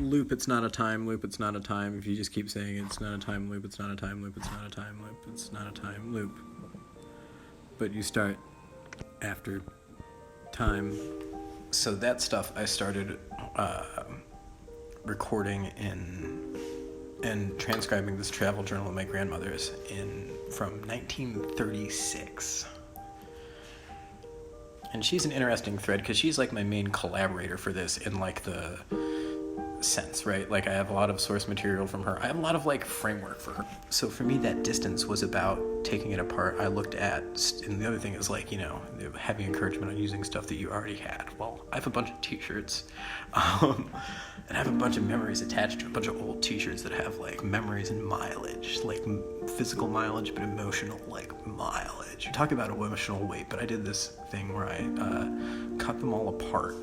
loop, it's not a time loop, it's not a time. If you just keep saying it's not a time loop, it's not a time loop, it's not a time loop, it's not a time loop. But you start after time. So that stuff I started recording and transcribing this travel journal of my grandmother's from 1936. And she's an interesting thread because she's like my main collaborator for this in like the sense, right? Like I have a lot of source material from her. I have a lot of like framework for her. So for me, that distance was about taking it apart. I looked at, and the other thing is like, having encouragement on using stuff that you already had. Well, I have a bunch of t-shirts, and I have a bunch of memories attached to a bunch of old t-shirts that have like memories and mileage, like physical mileage, but emotional like mileage. You talk about emotional weight, but I did this thing where I cut them all apart,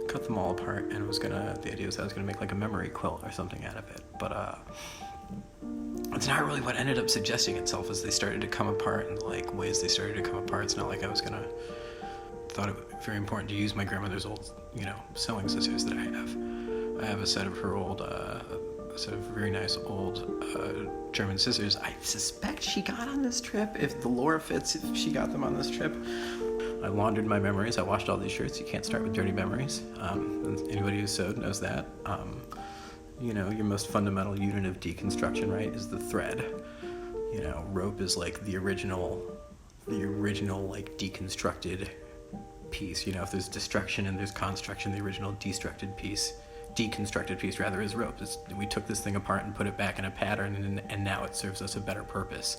cut them all apart, and the idea was I was gonna make like a memory quilt or something out of it, but it's not really what ended up suggesting itself as they started to come apart and like ways they started to come apart. It's not like I thought it was very important to use my grandmother's old, sewing scissors that I have. I have a set of her old, very nice old German scissors. I suspect she got on this trip, if the lore fits, if she got them on this trip. I laundered my memories. I washed all these shirts. You can't start with dirty memories. Anybody who's sewed knows that. Your most fundamental unit of deconstruction, right, is the thread. Rope is like the original like deconstructed piece. If there's destruction and there's construction, the original deconstructed piece rather is rope. We took this thing apart and put it back in a pattern, and now it serves us a better purpose.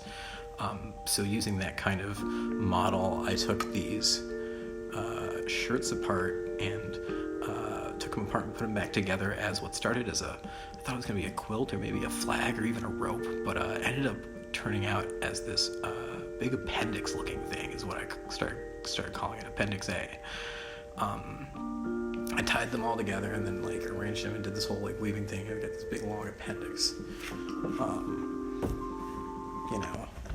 So using that kind of model, I took these shirts apart and took them apart and put them back together as what started as I thought it was going to be a quilt or maybe a flag or even a rope, but ended up turning out as this big appendix looking thing is what I started calling it, Appendix A. I tied them all together and then like arranged them and did this whole like weaving thing. I got this big long appendix.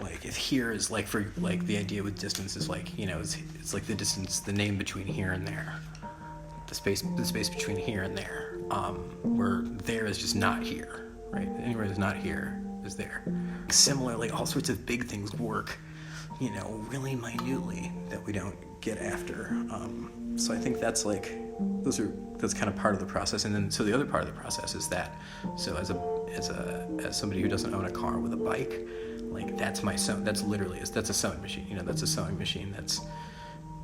Like if here is like for like the idea with distance is like it's like the distance, the name between here and there, the space between here and there, where there is just not here, right? Anywhere that's not here is there. Similarly, all sorts of big things work, really minutely that we don't get after. So I think that's like that's kind of part of the process. And then so the other part of the process is that as somebody who doesn't own a car with a bike, like that's a sewing machine. That's a sewing machine that's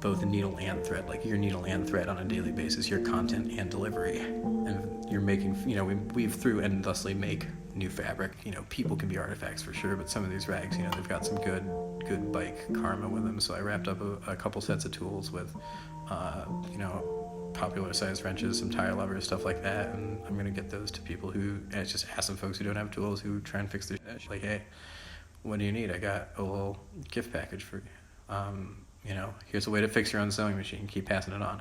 both a needle and thread, like your needle and thread on a daily basis, your content and delivery. And you're making, we weave through and thusly make new fabric. People can be artifacts for sure, but some of these rags, they've got some good bike karma with them. So I wrapped up a couple sets of tools with, popular size wrenches, some tire levers, stuff like that. And I'm going to get those to people and it's just ask some folks who don't have tools who try and fix their shit. Like, hey, what do you need? I got a little gift package for you. Here's a way to fix your own sewing machine. Keep passing it on.